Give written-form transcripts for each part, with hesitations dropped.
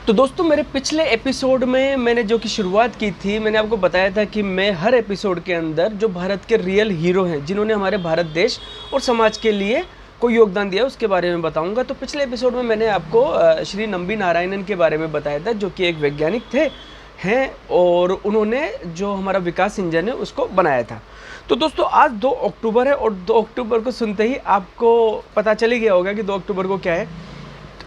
तो दोस्तों मेरे पिछले एपिसोड में मैंने जो कि शुरुआत की थी, मैंने आपको बताया था कि मैं हर एपिसोड के अंदर जो भारत के रियल हीरो हैं, जिन्होंने हमारे भारत देश और समाज के लिए कोई योगदान दिया, उसके बारे में बताऊंगा। तो पिछले एपिसोड में मैंने आपको श्री नंबी नारायणन के बारे में बताया था, जो कि एक वैज्ञानिक थे हैं और उन्होंने जो हमारा विकास इंजन है उसको बनाया था। तो दोस्तों आज 2 अक्टूबर है और 2 अक्टूबर को सुनते ही आपको पता चल ही गया होगा कि 2 अक्टूबर को क्या है।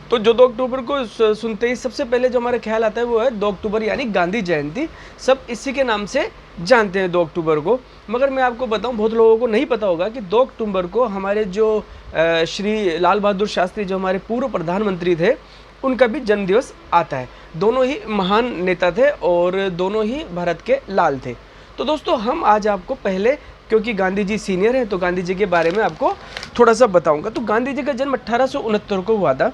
तो जो 2 अक्टूबर को सुनते ही सबसे पहले जो हमारा ख्याल आता है वो है 2 अक्टूबर यानी गांधी जयंती। सब इसी के नाम से जानते हैं 2 अक्टूबर को। मगर मैं आपको बताऊं, बहुत लोगों को नहीं पता होगा कि 2 अक्टूबर को हमारे जो श्री लाल बहादुर शास्त्री, जो हमारे पूर्व प्रधानमंत्री थे, उनका भी जन्मदिवस आता है। दोनों ही महान नेता थे और दोनों ही भारत के लाल थे। तो दोस्तों हम आज आपको पहले, क्योंकि गांधी जी सीनियर हैं, तो गांधी जी के बारे में आपको थोड़ा सा बताऊंगा। तो गांधी जी का जन्म 1869 को हुआ था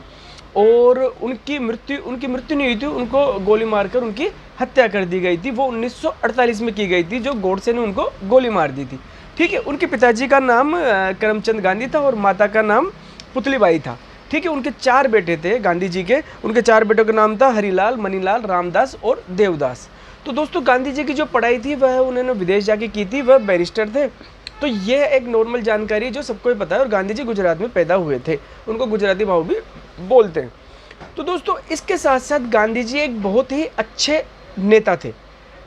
और उनकी मृत्यु नहीं हुई थी, उनको गोली मारकर उनकी हत्या कर दी गई थी। वो 1948 में की गई थी, जो गोडसे ने उनको गोली मार दी थी। ठीक है। उनके पिताजी का नाम करमचंद गांधी था और माता का नाम पुतलीबाई था। ठीक है। उनके 4 बेटे थे गांधी जी के। उनके 4 बेटों का नाम था हरिलाल, मनीलाल, रामदास और देवदास। तो दोस्तों गांधी जी की जो पढ़ाई थी वह उन्होंने विदेश जाके की थी, वह बैरिस्टर थे। तो यह एक नॉर्मल जानकारी जो सबको ही पता है। और गांधी जी गुजरात में पैदा हुए थे, उनको गुजराती भाव भी बोलते हैं। तो दोस्तों इसके साथ साथ गांधी जी एक बहुत ही अच्छे नेता थे।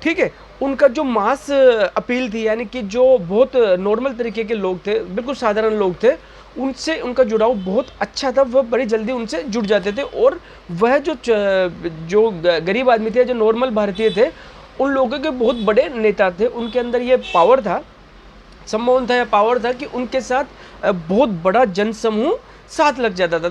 ठीक है। उनका जो मास अपील थी, यानी कि जो बहुत नॉर्मल तरीके के लोग थे, बिल्कुल साधारण लोग थे, उनसे उनका जुड़ाव बहुत अच्छा था। वह बड़ी जल्दी उनसे जुड़ जाते थे और वह जो गरीब आदमी थे, जो नॉर्मल भारतीय थे, उन लोगों के बहुत बड़े नेता थे। उनके अंदर ये पावर था, सम्मान था या पावर था कि उनके साथ बहुत बड़ा जनसमूह साथ लग जाता था।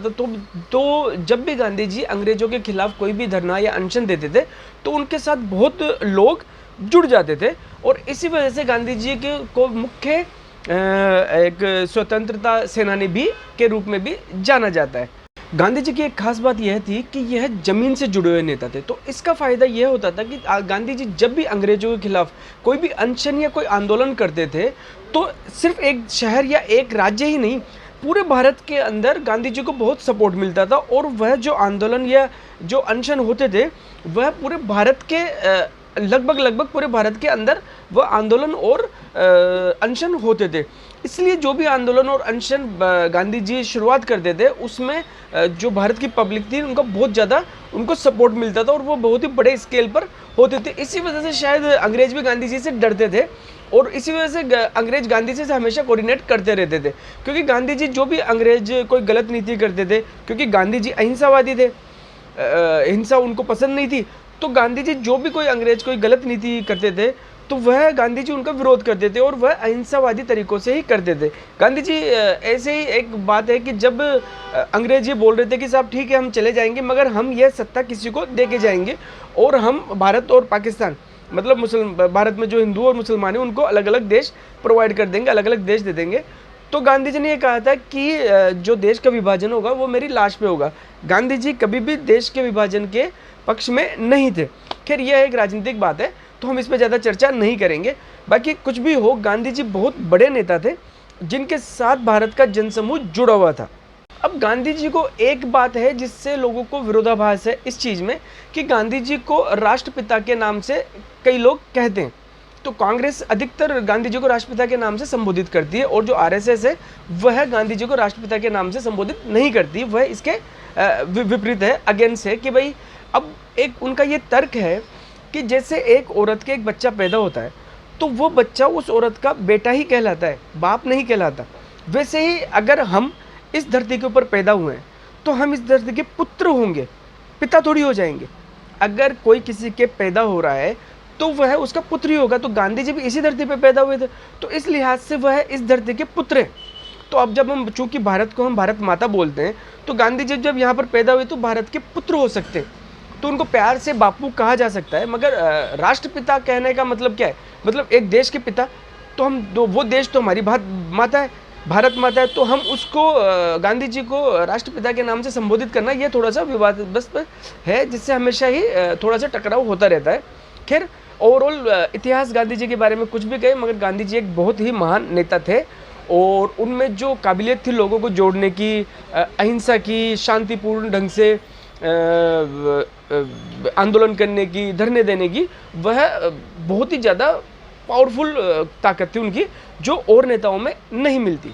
तो जब भी गांधी जी अंग्रेजों के खिलाफ कोई भी धरना या अनशन देते थे तो उनके साथ बहुत लोग जुड़ जाते थे। और इसी वजह से गांधी जी को मुख्य एक स्वतंत्रता सेनानी भी के रूप में भी जाना जाता है। गांधी जी की एक खास बात यह थी कि यह जमीन से जुड़े हुए नेता थे। तो इसका फायदा यह होता था कि गांधी जी जब भी अंग्रेजों के खिलाफ कोई भी अनशन या कोई आंदोलन करते थे, तो सिर्फ एक शहर या एक राज्य ही नहीं, पूरे भारत के अंदर गांधी जी को बहुत सपोर्ट मिलता था। और वह जो आंदोलन या जो अनशन होते थे, वह पूरे भारत के लगभग पूरे भारत के अंदर वह आंदोलन और अनशन होते थे। इसलिए जो भी आंदोलन और अनशन गांधी जी शुरुआत करते थे, उसमें जो भारत की पब्लिक थी उनका बहुत ज़्यादा उनको सपोर्ट मिलता था और वो बहुत ही बड़े स्केल पर होते थे। इसी वजह से शायद अंग्रेज भी गांधी जी से डरते थे और इसी वजह से अंग्रेज गांधी जी से हमेशा कोऑर्डिनेट करते रहते थे, क्योंकि गांधी जी जो भी अंग्रेज कोई गलत नीति करते थे, क्योंकि गांधी जी अहिंसावादी थे, हिंसा उनको पसंद नहीं थी। तो गांधी जी जो भी कोई अंग्रेज कोई गलत नीति करते थे तो वह गांधी जी उनका विरोध करते थे और वह अहिंसावादी तरीकों से ही करते थे। गांधी जी ऐसे ही एक बात है कि जब अंग्रेज ये बोल रहे थे कि साहब ठीक है हम चले जाएंगे, मगर हम यह सत्ता किसी को दे के जाएंगे और हम भारत और पाकिस्तान, मतलब भारत में जो हिंदू और मुसलमान हैं उनको अलग अलग देश प्रोवाइड कर देंगे, अलग अलग देश दे देंगे। तो गांधी जी ने ये कहा था कि जो देश का विभाजन होगा वो मेरी लाश पे होगा। गांधी जी कभी भी देश के विभाजन के पक्ष में नहीं थे। खैर यह एक राजनीतिक बात है, तो हम इस पर ज़्यादा चर्चा नहीं करेंगे। बाकी कुछ भी हो, गांधी जी बहुत बड़े नेता थे जिनके साथ भारत का जनसमूह जुड़ा हुआ था। अब गांधी जी को एक बात है जिससे लोगों को विरोधाभास है इस चीज़ में कि गांधी जी को राष्ट्रपिता के नाम से कई लोग कहते हैं। तो कांग्रेस अधिकतर गांधी जी को राष्ट्रपिता के नाम से संबोधित करती है और जो आरएसएस है वह गांधी जी को राष्ट्रपिता के नाम से संबोधित नहीं करती, वह इसके विपरीत है, अगेंस्ट है। कि भाई अब एक उनका ये तर्क है कि जैसे एक औरत के एक बच्चा पैदा होता है तो वो बच्चा उस औरत का बेटा ही कहलाता है, बाप नहीं कहलाता। वैसे ही अगर हम इस धरती के ऊपर पैदा हुए हैं तो हम इस धरती के पुत्र होंगे, पिता थोड़ी हो जाएंगे। अगर कोई किसी के पैदा हो रहा है तो वह उसका पुत्र ही होगा। तो गांधी जी भी इसी धरती पे पैदा हुए थे, तो इस लिहाज से वह इस धरती के पुत्र हैं। तो अब जब हम चूंकि भारत को हम भारत माता बोलते हैं, तो गांधी जी जब यहाँ पर पैदा हुए तो भारत के पुत्र हो सकते हैं, तो उनको प्यार से बापू कहा जा सकता है। मगर राष्ट्रपिता कहने का मतलब क्या है? मतलब एक देश के पिता। तो वो देश तो हमारी माता है, भारत माता है, तो हम उसको गांधी जी को राष्ट्रपिता के नाम से संबोधित करना ये थोड़ा सा विवादास्पद है, जिससे हमेशा ही थोड़ा सा टकराव होता रहता है। खैर ओवरऑल इतिहास गांधी जी के बारे में कुछ भी कहे, मगर गांधी जी एक बहुत ही महान नेता थे और उनमें जो काबिलियत थी लोगों को जोड़ने की, अहिंसा की, शांतिपूर्ण ढंग से आंदोलन करने की, धरने देने की, वह बहुत ही ज़्यादा पावरफुल ताकत थी उनकी, जो और नेताओं में नहीं मिलती।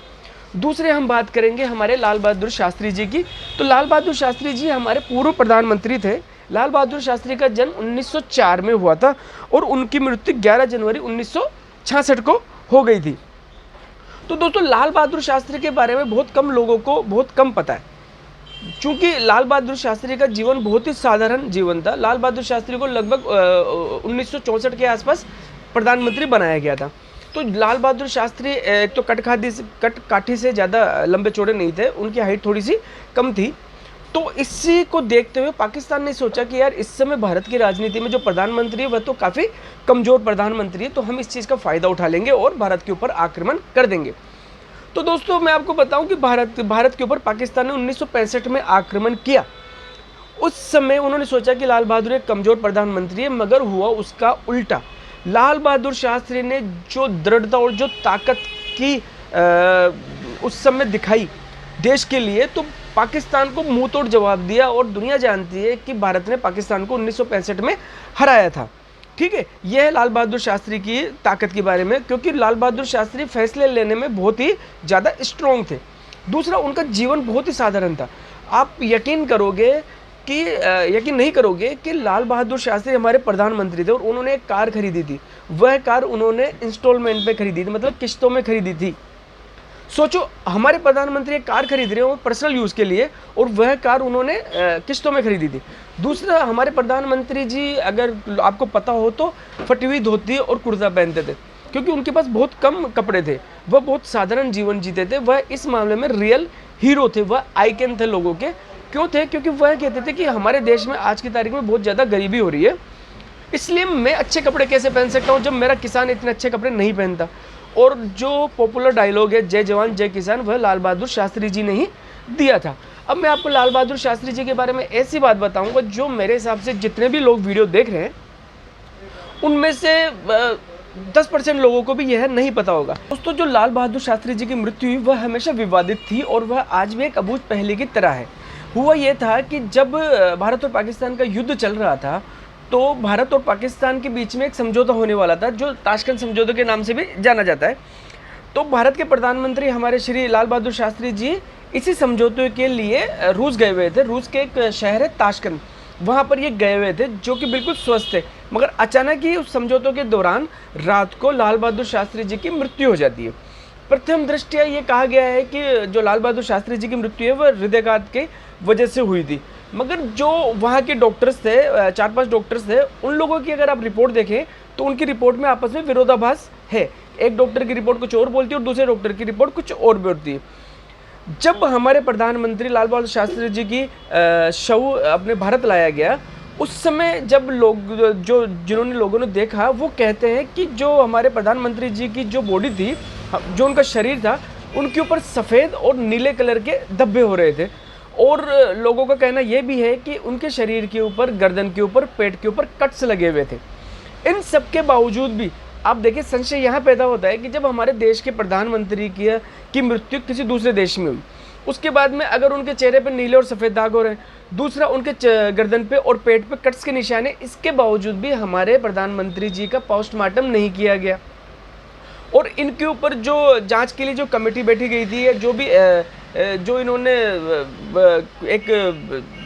दूसरे हम बात करेंगे हमारे लाल बहादुर शास्त्री जी की। तो लाल बहादुर शास्त्री जी हमारे पूर्व प्रधानमंत्री थे। लाल बहादुर शास्त्री का जन्म 1904 में हुआ था और उनकी मृत्यु 11 जनवरी 1966 को हो गई थी। तो दोस्तों, लाल बहादुर शास्त्री के बारे में बहुत कम लोगों को बहुत कम पता है, क्योंकि लाल बहादुर शास्त्री का जीवन बहुत ही साधारण जीवन था। लाल बहादुर शास्त्री को लगभग 1964 के आसपास प्रधानमंत्री बनाया गया था। तो लाल बहादुर शास्त्री एक तो कटकाठी से ज़्यादा लंबे चौड़े नहीं थे, उनकी हाइट थोड़ी सी कम थी। तो इसी को देखते हुए पाकिस्तान ने सोचा कि यार, इस समय भारत की राजनीति में जो प्रधानमंत्री है वह तो काफ़ी कमज़ोर प्रधानमंत्री है, तो हम इस चीज़ का फ़ायदा उठा लेंगे और भारत के ऊपर आक्रमण कर देंगे। तो दोस्तों, मैं आपको बताऊं कि भारत के ऊपर पाकिस्तान ने 1965 में आक्रमण किया। उस समय उन्होंने सोचा कि लाल बहादुर एक कमज़ोर प्रधानमंत्री है, मगर हुआ उसका उल्टा। लाल बहादुर शास्त्री ने जो दृढ़ता और जो ताकत की उस समय दिखाई देश के लिए, तो पाकिस्तान को मुंह तोड़ जवाब दिया और दुनिया जानती है कि भारत ने पाकिस्तान को 1965 में हराया था। ठीक है, यह है लाल बहादुर शास्त्री की ताकत के बारे में, क्योंकि लाल बहादुर शास्त्री फैसले लेने में बहुत ही ज़्यादा स्ट्रॉन्ग थे। दूसरा, उनका जीवन बहुत ही साधारण था। आप यकीन नहीं करोगे कि लाल बहादुर शास्त्री हमारे प्रधानमंत्री थे और उन्होंने एक कार खरीदी थी। वह कार उन्होंने इंस्टॉलमेंट पे खरीदी थी, मतलब किस्तों में खरीदी थी। सोचो, हमारे प्रधानमंत्री एक कार खरीद रहे हो पर्सनल यूज़ के लिए, और वह कार उन्होंने किस्तों में खरीदी थी। दूसरा, हमारे प्रधानमंत्री जी, अगर आपको पता हो तो, फटी हुई धोती और कुर्ता पहनते थे, क्योंकि उनके पास बहुत कम कपड़े थे। वह बहुत साधारण जीवन जीते थे। वह इस मामले में रियल हीरो थे, वह आइकन थे लोगों के। क्यों थे? क्योंकि वह कहते थे कि हमारे देश में आज की तारीख में बहुत ज़्यादा गरीबी हो रही है, इसलिए मैं अच्छे कपड़े कैसे पहन सकता हूँ जब मेरा किसान इतने अच्छे कपड़े नहीं पहनता। और जो पॉपुलर डायलॉग है, जय जवान जय किसान, वह लाल बहादुर शास्त्री जी ने ही दिया था। अब मैं आपको लाल बहादुर शास्त्री जी के बारे में ऐसी बात बताऊंगा जो मेरे हिसाब से जितने भी लोग वीडियो देख रहे हैं उनमें से 10% लोगों को भी यह नहीं पता होगा। दोस्तों, जो लाल बहादुर शास्त्री जी की मृत्यु हुई वह हमेशा विवादित थी और वह आज भी एक अबूझ पहेली की तरह है। हुआ यह था कि जब भारत और पाकिस्तान का युद्ध चल रहा था, तो भारत और पाकिस्तान के बीच में एक समझौता होने वाला था, जो ताशकंद समझौते के नाम से भी जाना जाता है। तो भारत के प्रधानमंत्री हमारे श्री लाल बहादुर शास्त्री जी इसी समझौते के लिए रूस गए हुए थे। रूस के एक शहर है ताशकंद, वहाँ पर ये गए हुए थे, जो कि बिल्कुल स्वस्थ थे। मगर अचानक ही उस समझौतों के दौरान रात को लाल बहादुर शास्त्री जी की मृत्यु हो जाती है। प्रथम दृष्टया ये कहा गया है कि जो लाल बहादुर शास्त्री जी की मृत्यु है वह हृदयघात के वजह से हुई थी। मगर जो वहाँ के डॉक्टर्स थे, 4-5 डॉक्टर्स थे, उन लोगों की अगर आप रिपोर्ट देखें तो उनकी रिपोर्ट में आपस में विरोधाभास है। एक डॉक्टर की रिपोर्ट कुछ और बोलती है और दूसरे डॉक्टर की रिपोर्ट कुछ और बोलती है। जब हमारे प्रधानमंत्री लाल बहादुर शास्त्री जी की शव अपने भारत लाया गया, उस समय जब जिन्होंने लोगों ने देखा, वो कहते हैं कि जो हमारे प्रधानमंत्री जी की जो बॉडी थी, जो उनका शरीर था, उनके ऊपर सफ़ेद और नीले कलर के धब्बे हो रहे थे। और लोगों का कहना यह भी है कि उनके शरीर के ऊपर, गर्दन के ऊपर, पेट के ऊपर कट्स लगे हुए थे। इन सब के बावजूद भी आप देखिए, संशय यहाँ पैदा होता है कि जब हमारे देश के प्रधानमंत्री की मृत्यु किसी दूसरे देश में हुई, उसके बाद में अगर उनके चेहरे पर नीले और सफ़ेद दाग हो रहे हैं, दूसरा उनके गर्दन पे और पेट पे कट्स के निशान है, इसके बावजूद भी हमारे प्रधानमंत्री जी का पोस्टमार्टम नहीं किया गया। और इनके ऊपर जो जांच के लिए जो कमेटी बैठी गई थी, जो इन्होंने एक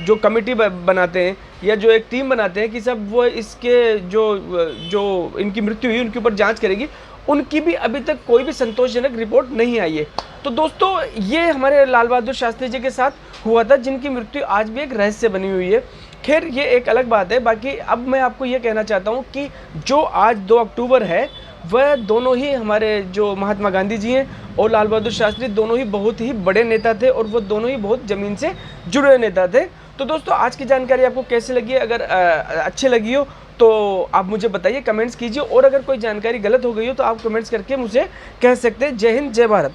जो कमेटी बनाते हैं या जो एक टीम बनाते हैं कि सब वो इसके जो इनकी मृत्यु हुई उनके ऊपर जांच करेगी, उनकी भी अभी तक कोई भी संतोषजनक रिपोर्ट नहीं आई है। तो दोस्तों, ये हमारे लाल बहादुर शास्त्री जी के साथ हुआ था, जिनकी मृत्यु आज भी एक रहस्य बनी हुई है। खैर, ये एक अलग बात है। बाकी अब मैं आपको ये कहना चाहता हूँ कि जो आज 2 अक्टूबर है, वह दोनों ही हमारे जो महात्मा गांधी जी हैं और लाल बहादुर शास्त्री, दोनों ही बहुत ही बड़े नेता थे और वो दोनों ही बहुत ज़मीन से जुड़े हुए नेता थे। तो दोस्तों, आज की जानकारी आपको कैसी लगी? अगर अच्छी लगी हो तो आप मुझे बताइए, कमेंट्स कीजिए, और अगर कोई जानकारी गलत हो गई हो तो आप कमेंट्स करके मुझे कह सकते हैं। जय हिंद, जय भारत।